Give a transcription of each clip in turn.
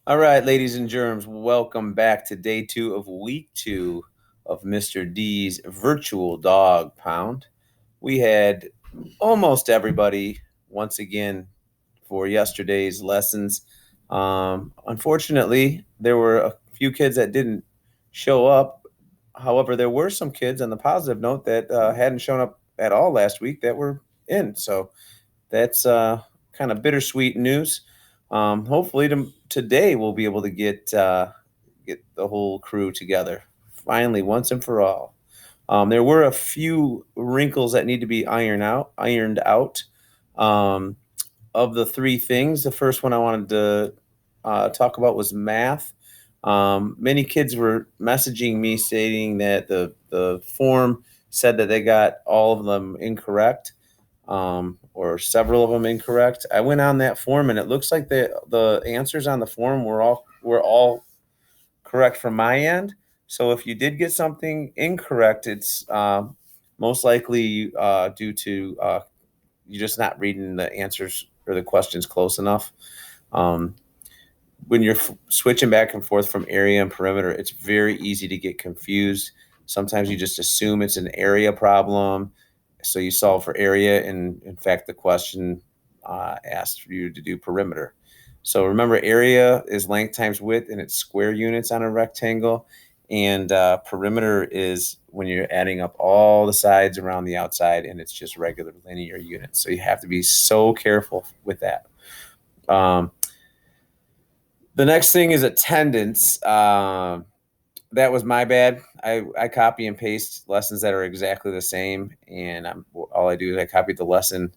All right, ladies and germs, welcome back to day 2 of week 2 of Mr. D's virtual dog pound. We had almost everybody once again for yesterday's lessons. Unfortunately, there were a few kids that didn't show up. However, there were some kids on the positive note that hadn't shown up at all last week that were in. So that's kind of bittersweet news. Hopefully today we'll be able to get the whole crew together finally once and for all. There were a few wrinkles that need to be ironed out. Um, of the three things, the first one I wanted to talk about was math. Many kids were messaging me stating that the form said that they got all of them incorrect, or several of them incorrect. I went on that form and it looks like the answers on the form were all correct from my end. So if you did get something incorrect, it's most likely due to you just not reading the answers or the questions close enough. Um, when you're switching back and forth from area and perimeter, it's very easy to get confused. Sometimes you just assume it's an area problem, so you solve for area, and in fact, the question asked for you to do perimeter. So remember, area is length times width, and it's square units on a rectangle. And perimeter is when you're adding up all the sides around the outside, and it's just regular linear units. So you have to be so careful with that. Um, the next thing is attendance. That was my bad. I copy and paste lessons that are exactly the same, and all I do is I copied the lesson,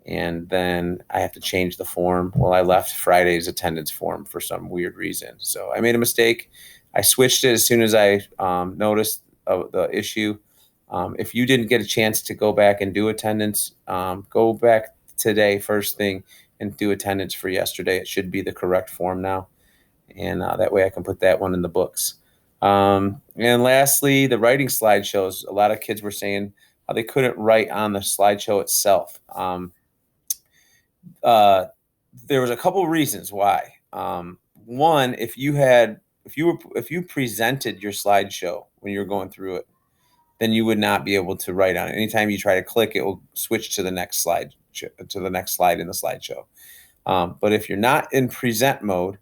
and then I have to change the form. Well, I left Friday's attendance form for some weird reason, so I made a mistake. I switched it as soon as I noticed the issue. If you didn't get a chance to go back and do attendance, go back today first thing and do attendance for yesterday. It should be the correct form now, and that way I can put that one in the books. And lastly, the writing slideshows. A lot of kids were saying how they couldn't write on the slideshow itself. Uh, there was a couple reasons why. One, if you presented your slideshow when you were going through it, then you would not be able to write on it. Anytime you try to click, it will switch to the next slide in the slideshow. But if you're not in present mode,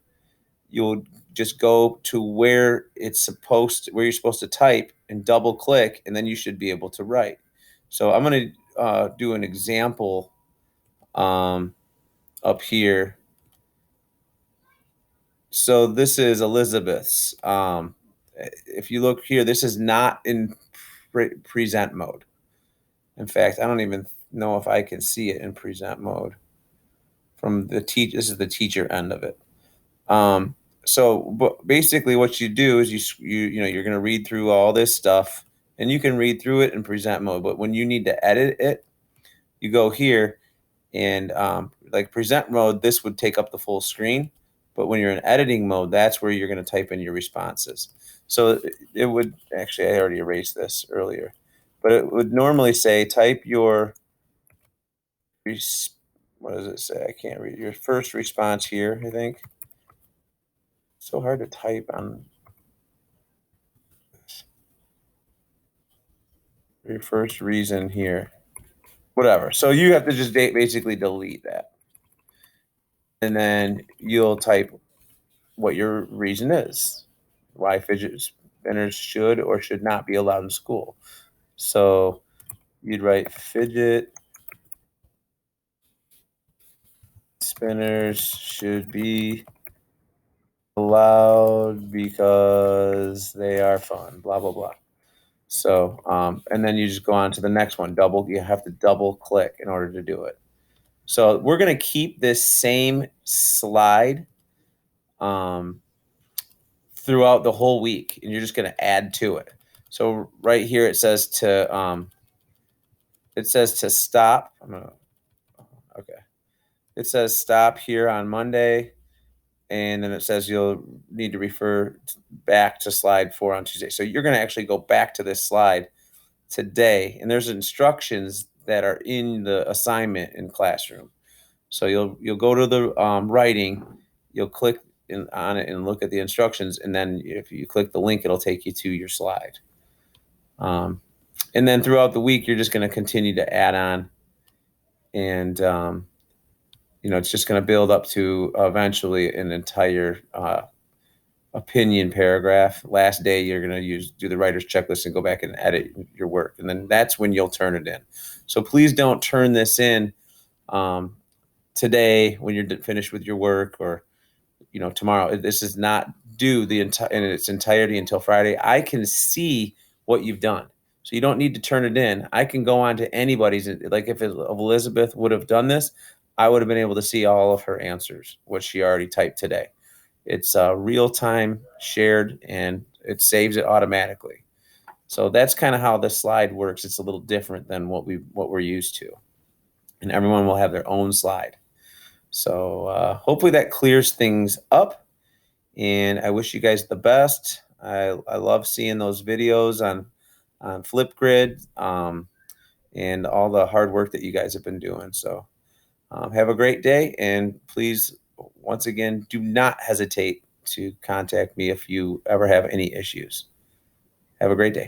you'll just go to where you're supposed to type and double click, and then you should be able to write. So I'm going to do an example up here. So this is Elizabeth's. If you look here, this is not in present mode. In fact, I don't even know if I can see it in present mode from the this is the teacher end of it. But basically what you do is you're going to read through all this stuff, and you can read through it in present mode. But when you need to edit it, you go here, and like present mode, this would take up the full screen. But when you're in editing mode, that's where you're going to type in your responses. So it would actually, I already erased this earlier, but it would normally say type your what does it say? I can't read your first response here. I think it's so hard to type on your first reason here. Whatever. So you have to just basically delete that, and then you'll type what your reason is, why fidget spinners should or should not be allowed in school. So you'd write fidget spinners should be allowed because they are fun, blah, blah, blah. So, and then you just go on to the next one. You have to double click in order to do it. So we're going to keep this same slide throughout the whole week, and you're just going to add to it. So right here it says to stop. Okay. It says stop here on Monday, and then it says you'll need to refer back to slide 4 on Tuesday. So you're going to actually go back to this slide today, and there's instructions that are in the assignment in classroom. So you'll go to the writing, you'll click on it and look at the instructions. And then if you click the link, it'll take you to your slide. And then throughout the week, you're just going to continue to add on, and it's just going to build up to eventually an entire opinion paragraph. Last day, you're going to do the writer's checklist and go back and edit your work, and then that's when you'll turn it in. So please don't turn this in today when you're finished with your work, or tomorrow. This is not due in its entirety until Friday. I can see what you've done, so you don't need to turn it in. I can go on to anybody's. Like if Elizabeth would have done this, I would have been able to see all of her answers, what she already typed today. It's real time shared, and it saves it automatically. So that's kind of how this slide works. It's a little different than what we're used to, and everyone will have their own slide. So hopefully that clears things up, and I wish you guys the best. I love seeing those videos on Flipgrid, and all the hard work that you guys have been doing. So have a great day, and please, once again, do not hesitate to contact me if you ever have any issues. Have a great day.